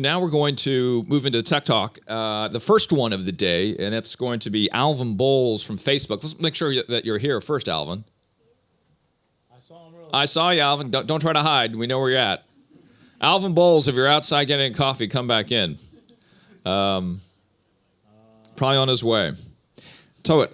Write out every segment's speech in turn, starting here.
now we're going to move into Tech Talk, the first one of the day, and that's going to be Alvin Bowles from Facebook. Let's make sure that you're here first, Alvin. I saw you, Alvin. Don't try to hide. We know where you're at. Alvin Bowles, if you're outside getting coffee, come back in. Probably on his way. So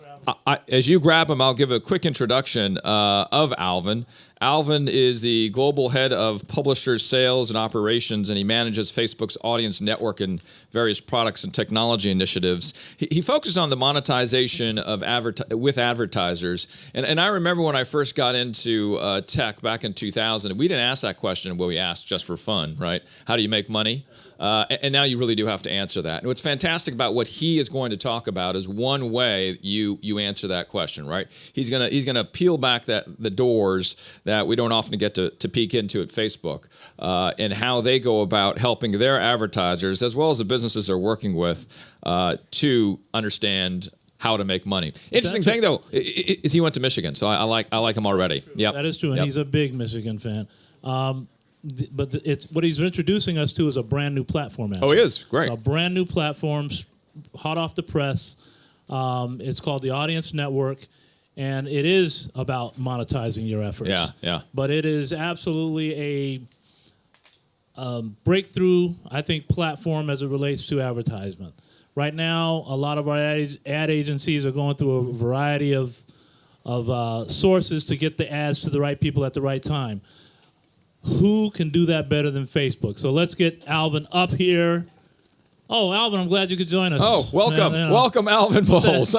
as you grab him, I'll give a quick introduction of Alvin. Alvin is the global head of publishers, sales, and operations, and he manages Facebook's audience network and various products and technology initiatives. He focuses on the monetization of with advertisers. And I remember when I first got into tech back in 2000, we didn't ask that question, but we asked just for fun, right? How do you make money? And now you really do have to answer that. And what's fantastic about what he is going to talk about is one way you answer that question, right? He's gonna peel back the doors that we don't often get to peek into at Facebook, and how they go about helping their advertisers as well as the businesses they're working with to understand how to make money. Interesting thing though is he went to Michigan, so I like him already. Yeah, that is true, and he's a big Michigan fan. But it's what he's introducing us to is a brand new platform. Actually. Oh, he is great. So a brand new platform, hot off the press. It's called the Audience Network, and it is about monetizing your efforts. Yeah. But it is absolutely a breakthrough, I think, platform as it relates to advertisement. Right now, a lot of our ad agencies are going through a variety of sources to get the ads to the right people at the right time. Who can do that better than Facebook? So let's get Alvin up here. Oh, Alvin, I'm glad you could join us. Oh, welcome. Welcome, Alvin Bowles.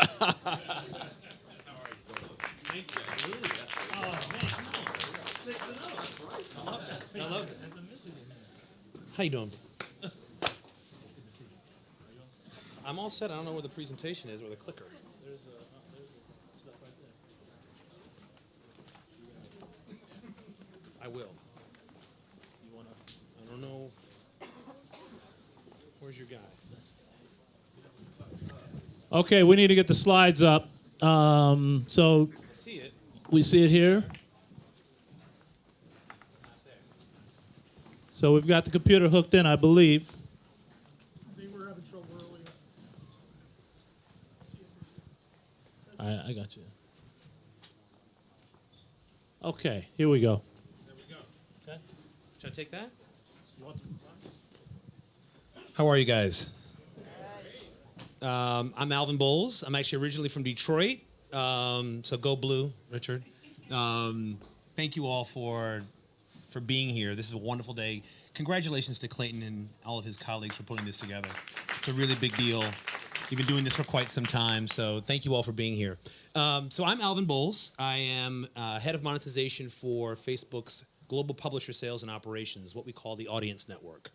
How you doing? I'm all set. I don't know where the presentation is or the clicker. There's stuff right there. I will. I don't know. Where's your guy? Okay, we need to get the slides up. So I see it. We see it here. So we've got the computer hooked in, I believe. They were having trouble earlier. I got you. Okay, here we go. There we go. Okay. Should I take that? How are you guys? I'm Alvin Bowles. I'm actually originally from Detroit. So go blue, Richard. Thank you all for being here. This is a wonderful day. Congratulations to Clayton and all of his colleagues for putting this together. It's a really big deal. You've been doing this for quite some time, so thank you all for being here. So I'm Alvin Bowles. I am head of monetization for Facebook's global publisher sales and operations, what we call the Audience Network.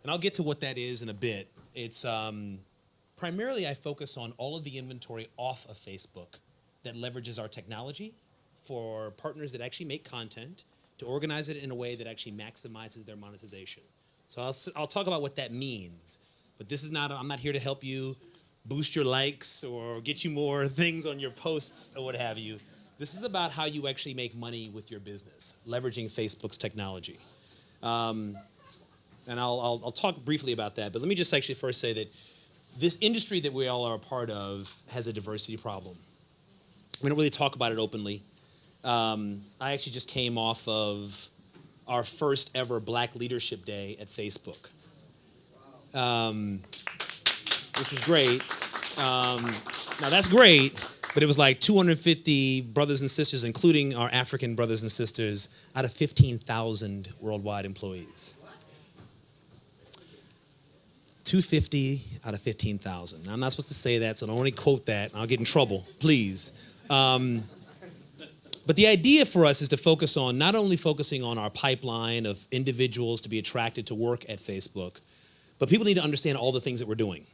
And I'll get to what that is in a bit. It's primarily I focus on all of the inventory off of Facebook that leverages our technology for partners that actually make content to organize it in a way that actually maximizes their monetization. So I'll talk about what that means. But this is not, I'm not here to help you boost your likes or get you more things on your posts or what have you. This is about how you actually make money with your business, leveraging Facebook's technology. And I'll talk briefly about that, but let me just actually first say that this industry that we all are a part of has a diversity problem. We don't really talk about it openly. I actually just came off of our first ever Black Leadership Day at Facebook, which was great. Now that's great, but it was like 250 brothers and sisters, including our African brothers and sisters, out of 15,000 worldwide employees. 250 out of 15,000. Now, I'm not supposed to say that, so don't only quote that. I'll get in trouble, please. But the idea for us is to focus on, not only focusing on our pipeline of individuals to be attracted to work at Facebook, but people need to understand all the things that we're doing.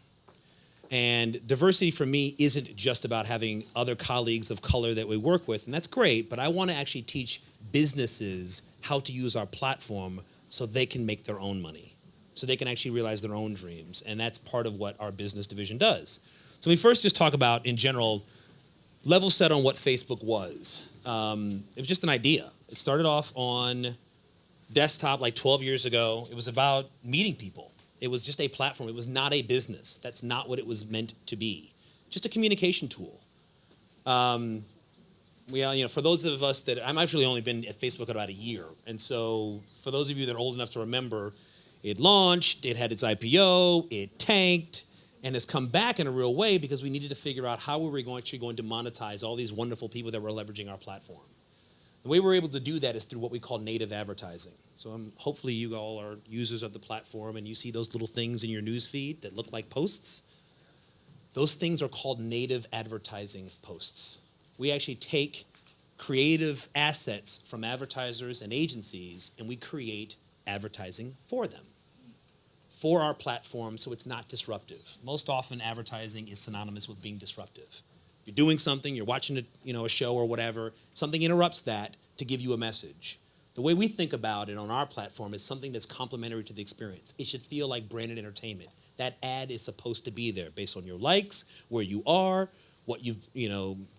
And diversity for me isn't just about having other colleagues of color that we work with, and that's great, but I want to actually teach businesses how to use our platform so they can make their own money, so they can actually realize their own dreams, and that's part of what our business division does. So we first just talk about, in general, level set on what Facebook was. It was just an idea. It started off on desktop like 12 years ago. It was about meeting people. It was just a platform. It was not a business. That's not what it was meant to be. Just a communication tool. For those of us that, I've actually only been at Facebook about a year. And so for those of you that are old enough to remember, it launched, it had its IPO, it tanked, and has come back in a real way because we needed to figure out how we were going to monetize all these wonderful people that were leveraging our platform. The way we're able to do that is through what we call native advertising. So hopefully you all are users of the platform and you see those little things in your news feed that look like posts. Those things are called native advertising posts. We actually take creative assets from advertisers and agencies and we create advertising for them, for our platform, so it's not disruptive. Most often advertising is synonymous with being disruptive. You're doing something, you're watching a show or whatever, something interrupts that to give you a message. The way we think about it on our platform is something that's complementary to the experience. It should feel like branded entertainment. That ad is supposed to be there based on your likes, where you are, what you've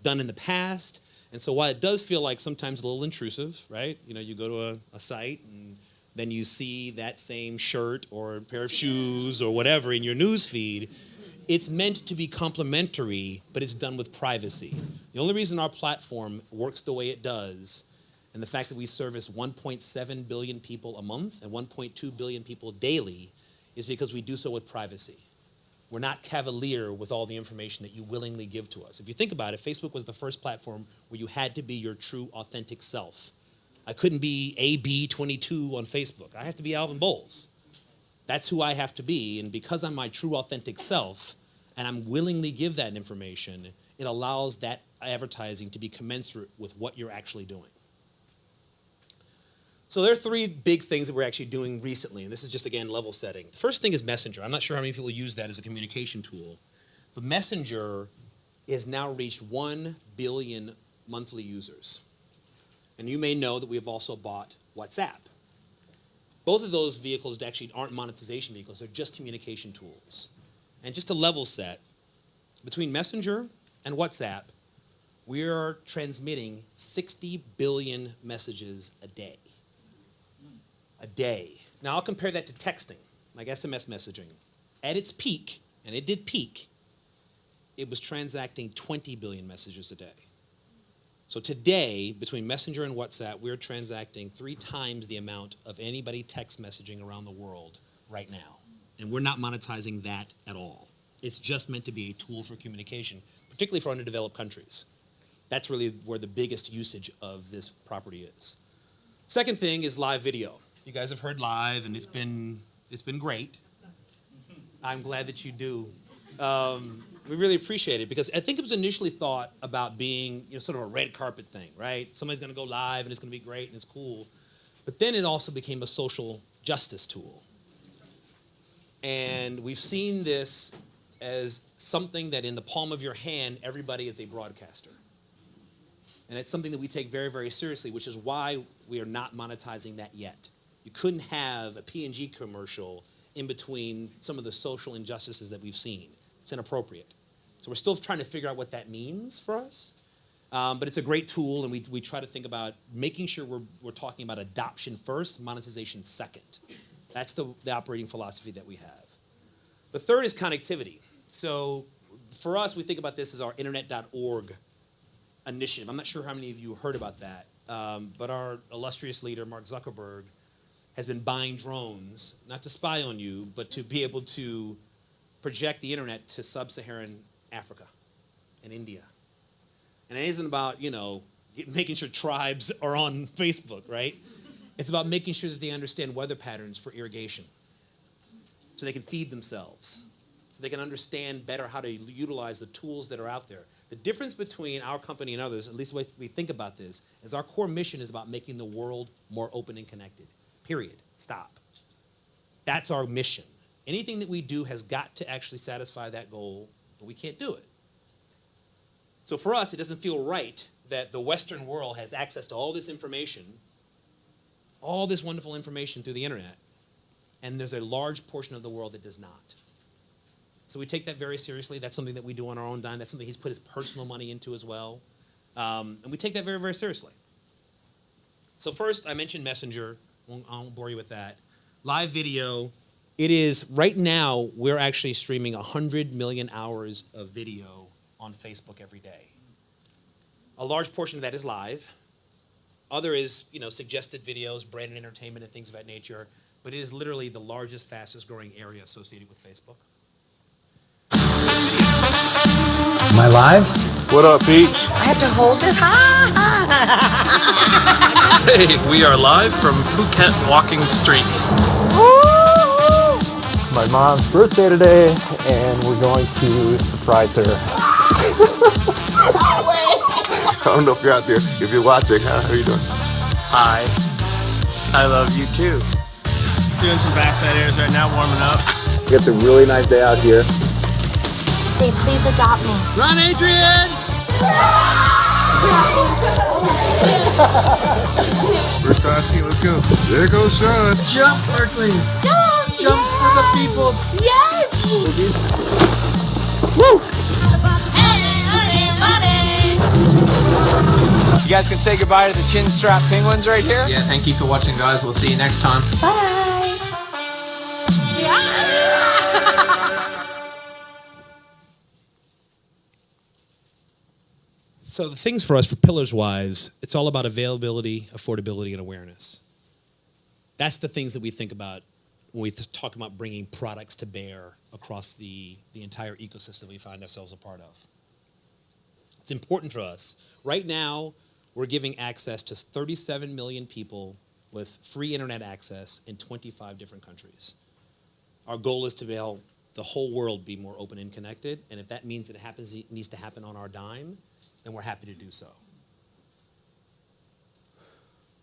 done in the past. And so while it does feel like sometimes a little intrusive, right? You go to a site and then you see that same shirt or pair of shoes or whatever in your news feed. It's meant to be complementary, but it's done with privacy. The only reason our platform works the way it does, and the fact that we service 1.7 billion people a month and 1.2 billion people daily, is because we do so with privacy. We're not cavalier with all the information that you willingly give to us. If you think about it, Facebook was the first platform where you had to be your true, authentic self. I couldn't be AB22 on Facebook. I have to be Alvin Bowles. That's who I have to be, and because I'm my true authentic self, and I'm willingly give that information, it allows that advertising to be commensurate with what you're actually doing. So there are three big things that we're actually doing recently, and this is just, again, level setting. The first thing is Messenger. I'm not sure how many people use that as a communication tool, but Messenger has now reached 1 billion monthly users. And you may know that we have also bought WhatsApp. Both of those vehicles actually aren't monetization vehicles, they're just communication tools. And just to level set, between Messenger and WhatsApp, we are transmitting 60 billion messages a day. A day. Now I'll compare that to texting, like SMS messaging. At its peak, and it did peak, it was transacting 20 billion messages a day. So today, between Messenger and WhatsApp, we're transacting 3 times the amount of anybody text messaging around the world right now. And we're not monetizing that at all. It's just meant to be a tool for communication, particularly for underdeveloped countries. That's really where the biggest usage of this property is. Second thing is live video. You guys have heard live, and it's been great. I'm glad that you do. We really appreciate it because I think it was initially thought about being sort of a red carpet thing, right? Somebody's going to go live and it's going to be great and it's cool. But then it also became a social justice tool. And we've seen this as something that in the palm of your hand, everybody is a broadcaster. And it's something that we take very, very seriously, which is why we are not monetizing that yet. You couldn't have a P&G commercial in between some of the social injustices that we've seen. It's inappropriate. So we're still trying to figure out what that means for us. But it's a great tool, and we try to think about making sure we're talking about adoption first, monetization second. That's the operating philosophy that we have. The third is connectivity. So for us, we think about this as our internet.org initiative. I'm not sure how many of you heard about that, but our illustrious leader, Mark Zuckerberg, has been buying drones, not to spy on you, but to be able to project the internet to sub-Saharan Africa and India. And it isn't about, making sure tribes are on Facebook, right? It's about making sure that they understand weather patterns for irrigation so they can feed themselves, so they can understand better how to utilize the tools that are out there. The difference between our company and others, at least the way we think about this, is our core mission is about making the world more open and connected. Period. Stop. That's our mission. Anything that we do has got to actually satisfy that goal, but we can't do it. So for us, it doesn't feel right that the Western world has access to all this information, all this wonderful information through the internet, and there's a large portion of the world that does not. So we take that very seriously. That's something that we do on our own dime. That's something he's put his personal money into as well. And we take that very, very seriously. So first, I mentioned Messenger. I won't bore you with that. Live video It is, right now, we're actually streaming 100 million hours of video on Facebook every day. A large portion of that is live. Other is, suggested videos, branded entertainment, and things of that nature. But it is literally the largest, fastest growing area associated with Facebook. Am I live? What up, peeps? I have to hold it. Hey, we are live from Phuket Walking Street. It's my mom's birthday today, and we're going to surprise her. I don't know if you're out there. If you're watching, how are you doing? Hi. I love you too. Doing some backside airs right now, warming up. It's a really nice day out here. Say, please adopt me. Run, Adrian! Bertowski, let's go. There goes Sean. Jump, Berkeley! Jump! Jump for the people! Yes! You guys can say goodbye to the chin strap penguins right here. Yeah, thank you for watching, guys. We'll see you next time. Bye! So the things for us, for pillars-wise, it's all about availability, affordability, and awareness. That's the things that we think about when we talk about bringing products to bear across the entire ecosystem we find ourselves a part of. It's important for us. Right now, we're giving access to 37 million people with free internet access in 25 different countries. Our goal is to help the whole world be more open and connected, and if that means it needs to happen on our dime, then we're happy to do so.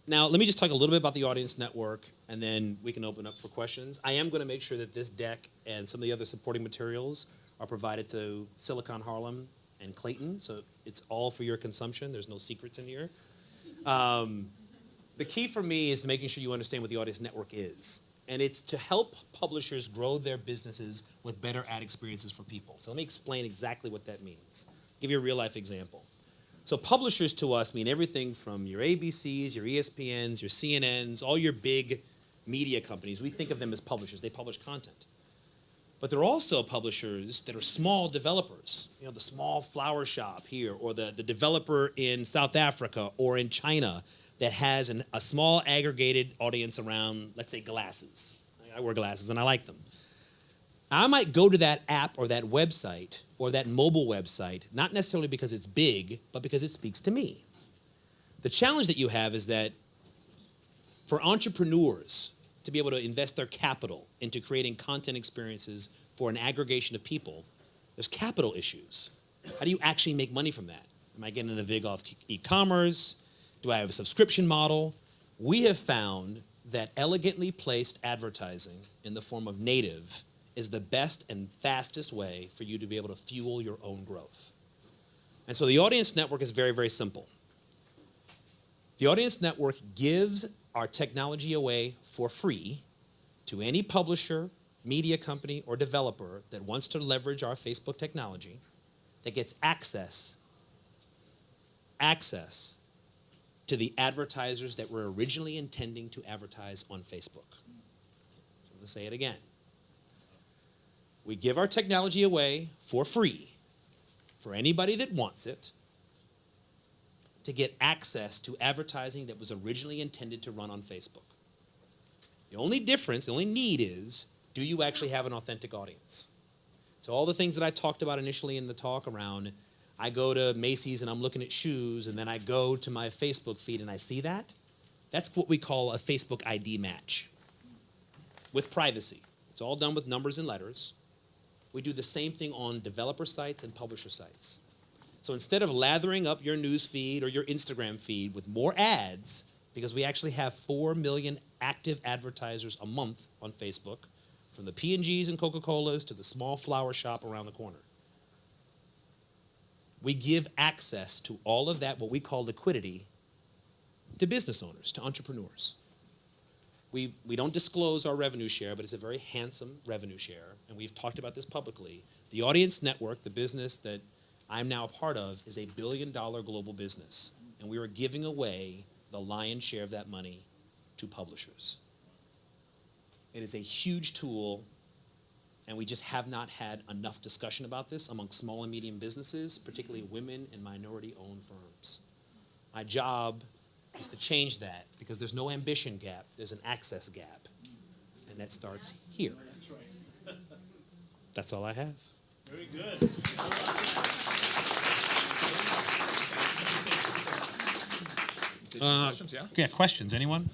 Now, let me just talk a little bit about the audience network, and then we can open up for questions. I am going to make sure that this deck and some of the other supporting materials are provided to Silicon Harlem and Clayton, so it's all for your consumption. There's no secrets in here. The key for me is making sure you understand what the audience network is, and it's to help publishers grow their businesses with better ad experiences for people. So let me explain exactly what that means. Give you a real-life example. So publishers to us mean everything from your ABCs, your ESPNs, your CNNs, all your big media companies. We think of them as publishers. They publish content. But they're also publishers that are small developers. The small flower shop here, or the developer in South Africa or in China that has a small aggregated audience around, let's say, glasses. I wear glasses and I like them. I might go to that app or that website or that mobile website, not necessarily because it's big, but because it speaks to me. The challenge that you have is that for entrepreneurs to be able to invest their capital into creating content experiences for an aggregation of people, there's capital issues. How do you actually make money from that? Am I getting a vig off e-commerce? Do I have a subscription model? We have found that elegantly placed advertising in the form of native is the best and fastest way for you to be able to fuel your own growth. And so the audience network is very, very simple. The audience network gives our technology away for free to any publisher, media company, or developer that wants to leverage our Facebook technology, that gets access to the advertisers that were originally intending to advertise on Facebook. So I'm going to say it again. We give our technology away for free for anybody that wants it to get access to advertising that was originally intended to run on Facebook. The only difference, the only need is, do you actually have an authentic audience? So all the things that I talked about initially in the talk around, I go to Macy's and I'm looking at shoes, and then I go to my Facebook feed and I see that, that's what we call a Facebook ID match with privacy. It's all done with numbers and letters. We do the same thing on developer sites and publisher sites. So instead of lathering up your news feed or your Instagram feed with more ads, because we actually have 4 million active advertisers a month on Facebook, from the P&Gs and Coca-Colas to the small flower shop around the corner. We give access to all of that, what we call liquidity, to business owners, to entrepreneurs. We don't disclose our revenue share, but it's a very handsome revenue share, and we've talked about this publicly. The Audience Network, the business that I'm now a part of, is a $1 billion global business, and we are giving away the lion's share of that money to publishers. It is a huge tool, and we just have not had enough discussion about this among small and medium businesses, particularly women and minority-owned firms. My job is to change that because there's no ambition gap, there's an access gap, and that starts here. That's right. That's all I have. Very good. Questions, yeah? Yeah, questions, anyone?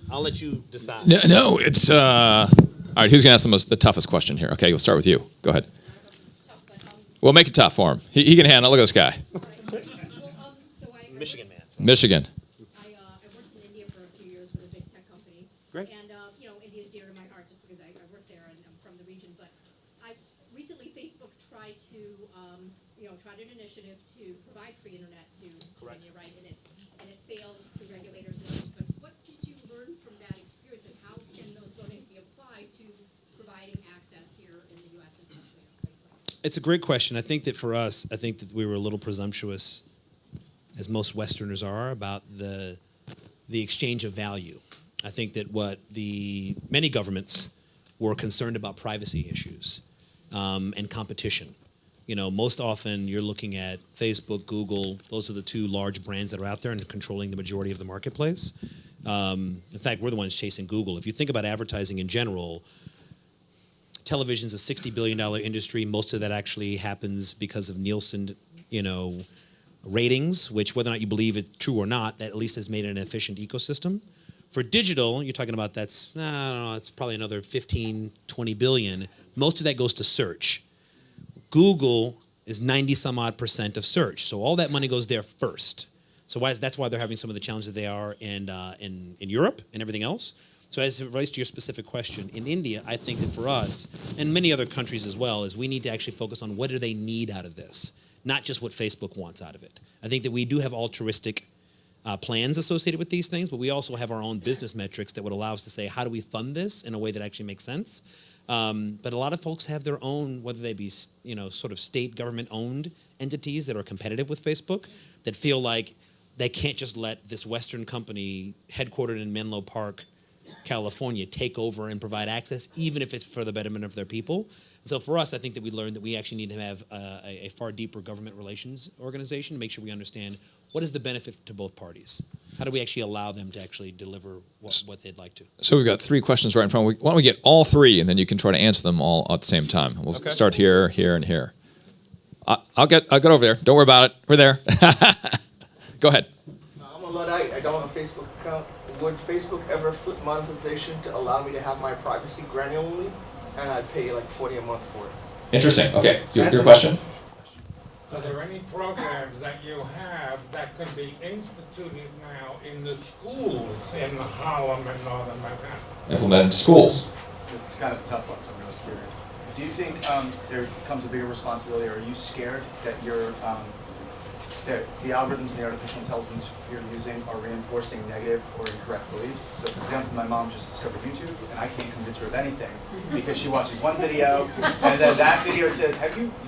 I'll let you decide. No, it's all right. Who's gonna ask the toughest question here? Okay, we'll start with you. Go ahead. We'll make it tough for him. He can handle it. Look at this guy. Michigan man. Michigan. I worked in India for a few years with a big tech company. Great. And, India is dear to my heart just because I worked there and I'm from the region. But recently Facebook tried an initiative to provide free internet to India, right? And it failed through regulators and others. But what did you learn from that experience and how can those learnings be applied to providing access here in the U.S., especially in a place like that? It's a great question. I think that for us, I think that we were a little presumptuous, as most Westerners are, about the exchange of value. I think that many governments were concerned about privacy issues and competition. Most often you're looking at Facebook, Google. Those are the two large brands that are out there and controlling the majority of the marketplace. In fact, we're the ones chasing Google. If you think about advertising in general, television's a $60 billion industry. Most of that actually happens because of Nielsen, ratings, which whether or not you believe it's true or not, that at least has made it an efficient ecosystem. For digital, you're talking about I don't know, it's probably another 15, 20 billion. Most of that goes to search. Google is 90 some odd % of search. So all that money goes there first. So that's why they're having some of the challenges they are in Europe and everything else. So as it relates to your specific question, in India, I think that for us, and many other countries as well, is we need to actually focus on what do they need out of this, not just what Facebook wants out of it. I think that we do have altruistic plans associated with these things, but we also have our own business metrics that would allow us to say, how do we fund this in a way that actually makes sense? But a lot of folks have their own, whether they be sort of state government-owned entities that are competitive with Facebook, that feel like they can't just let this Western company headquartered in Menlo Park, California, take over and provide access, even if it's for the betterment of their people. So for us, I think that we learned that we actually need to have a far deeper government relations organization to make sure we understand what is the benefit to both parties. How do we actually allow them to actually deliver what they'd like to? So we've got 3 questions right in front. Why don't we get all 3, and then you can try to answer them all at the same time. We'll start here, here, and here. I'll get over there. Don't worry about it. We're there. Go ahead. I'm a Luddite. I don't have a Facebook account. Would Facebook ever flip monetization to allow me to have my privacy granularly? And I'd pay like $40 a month for it. Interesting. Okay. Your question? Are there any programs that you have that can be instituted now in the schools in Harlem and Northern Manhattan? Implemented in schools. This is kind of a tough one, so I'm really curious. Do you think there comes a bigger responsibility, or are you scared that that the algorithms and the artificial intelligence you're using are reinforcing negative or incorrect beliefs? So, for example, my mom just discovered YouTube, and I can't convince her of anything because she watches one video, and then that video says,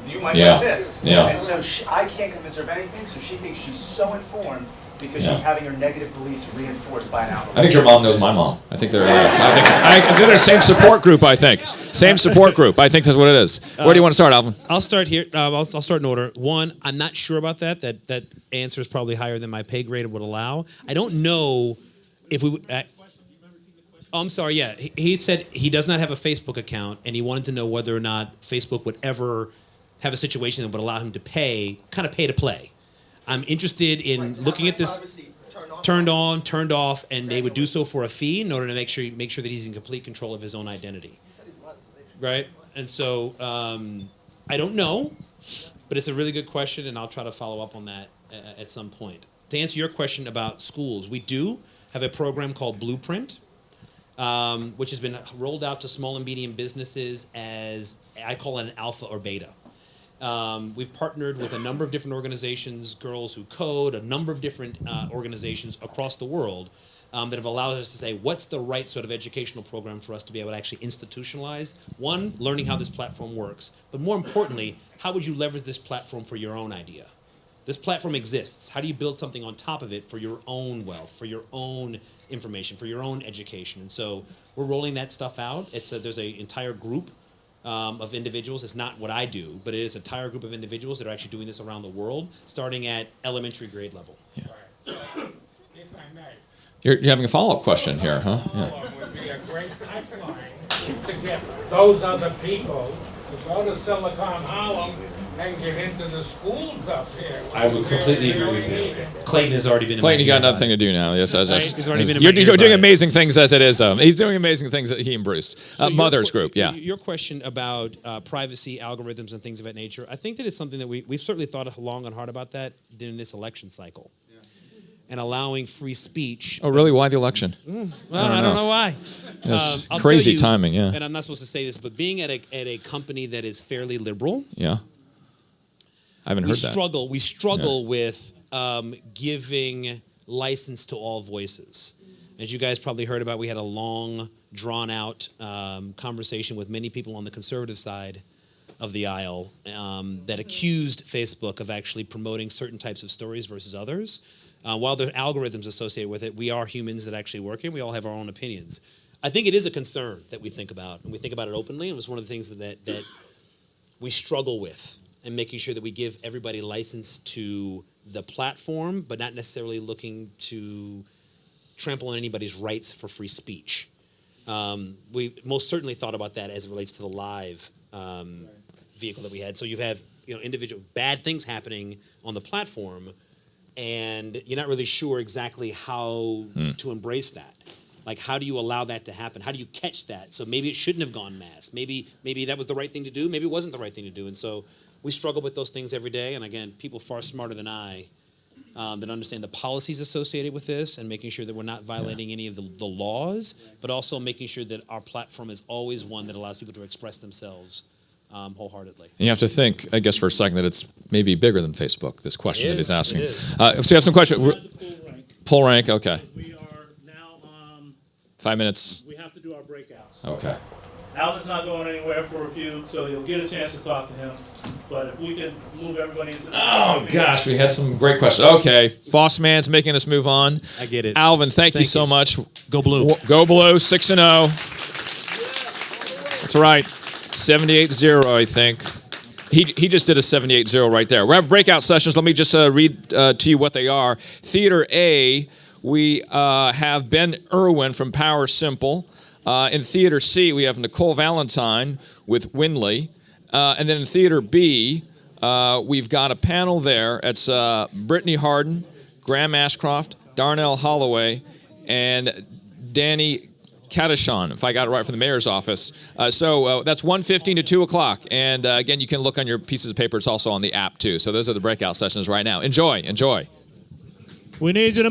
you might like this. Yeah. And so I can't convince her of anything, so she thinks she's so informed because she's having her negative beliefs reinforced by an algorithm. I think your mom knows my mom. I think they're. I think they're the same support group. I think same support group. I think that's what it is. Where do you want to start, Alvin? I'll start here. I'll start in order. One, I'm not sure about that. That answer is probably higher than my pay grade would allow. I don't know if we. I'm sorry. Yeah, he said he does not have a Facebook account, and he wanted to know whether or not Facebook would ever have a situation that would allow him to pay to play. I'm interested in looking at this turned on, turned off, and they would do so for a fee in order to make sure that he's in complete control of his own identity. Right? And so I don't know, but it's a really good question, and I'll try to follow up on that at some point. To answer your question about schools, we do have a program called Blueprint, which has been rolled out to small and medium businesses as, I call it an alpha or beta. We've partnered with a number of different organizations, Girls Who Code, a number of different organizations across the world that have allowed us to say, what's the right sort of educational program for us to be able to actually institutionalize? One, learning how this platform works, but more importantly, how would you leverage this platform for your own idea? This platform exists. How do you build something on top of it for your own wealth, for your own information, for your own education? And so we're rolling that stuff out. There's an entire group of individuals. It's not what I do, but it is an entire group of individuals that are actually doing this around the world, starting at elementary grade level. If I may. You're having a follow-up question here, huh? Yeah. Would be a great pipeline to get those other people to go to Silicon Harlem and get into the schools up here. I would completely agree with you. Clayton has already been. Clayton, you got another thing to do now. Yes, He's already been in you're my ear doing about amazing things as it is. He's doing amazing things. He and Bruce, So Mother's Group. Yeah. Your question about privacy, algorithms, and things of that nature. I think that it's something that we've certainly thought long and hard about that during this election cycle, and allowing free speech. Oh, really? Why the election? Well, I don't know why. Yes. I'll Crazy tell you, timing. Yeah. And I'm not supposed to say this, but being at a company that is fairly liberal. Yeah. I haven't heard that. We struggle with giving license to all voices. As you guys probably heard about, we had a long, drawn-out conversation with many people on the conservative side of the aisle that accused Facebook of actually promoting certain types of stories versus others. While there are algorithms associated with it, we are humans that actually work here. We all have our own opinions. I think it is a concern that we think about, and we think about it openly, and it's one of the things that we struggle with. And making sure that we give everybody license to the platform, but not necessarily looking to trample on anybody's rights for free speech. We most certainly thought about that as it relates to the live vehicle that we had. So you have individual bad things happening on the platform, and you're not really sure exactly how to embrace that. Like, how do you allow that to happen? How do you catch that? So maybe it shouldn't have gone mass. Maybe that was the right thing to do. Maybe it wasn't the right thing to do. And so we struggle with those things every day. And again, people far smarter than I that understand the policies associated with this and making sure that we're not violating any of the laws, but also making sure that our platform is always one that allows people to express themselves wholeheartedly. And you have to think, I guess, for a second that it's maybe bigger than Facebook, this question that he's asking. It is. So you have some questions. Pull rank, okay. We are now 5 minutes. we have to do our breakouts. Okay. Alvin's not going anywhere for a few, so you'll get a chance to talk to him. But if we can move everybody into the Oh, gosh, we had some great questions. Okay. Boss Man's making us move on. I get it. Alvin, thank you so much. Go Blue. Go Blue, 6-0. That's right. 78-0, I think. He just did a 78-0 right there. We have breakout sessions. Let me just read to you what they are. Theater A, we have Ben Irwin from Power Simple. In Theater C, we have Nicole Valentine with Winley. And then in Theater B, we've got a panel there. It's Brittany Harden, Graham Ashcroft, Darnell Holloway, and Danny Kadashan, if I got it right from the mayor's office. So that's 1:15 to 2 o'clock. And again, you can look on your pieces of paper. It's also on the app, too. So those are the breakout sessions right now. Enjoy. We need you to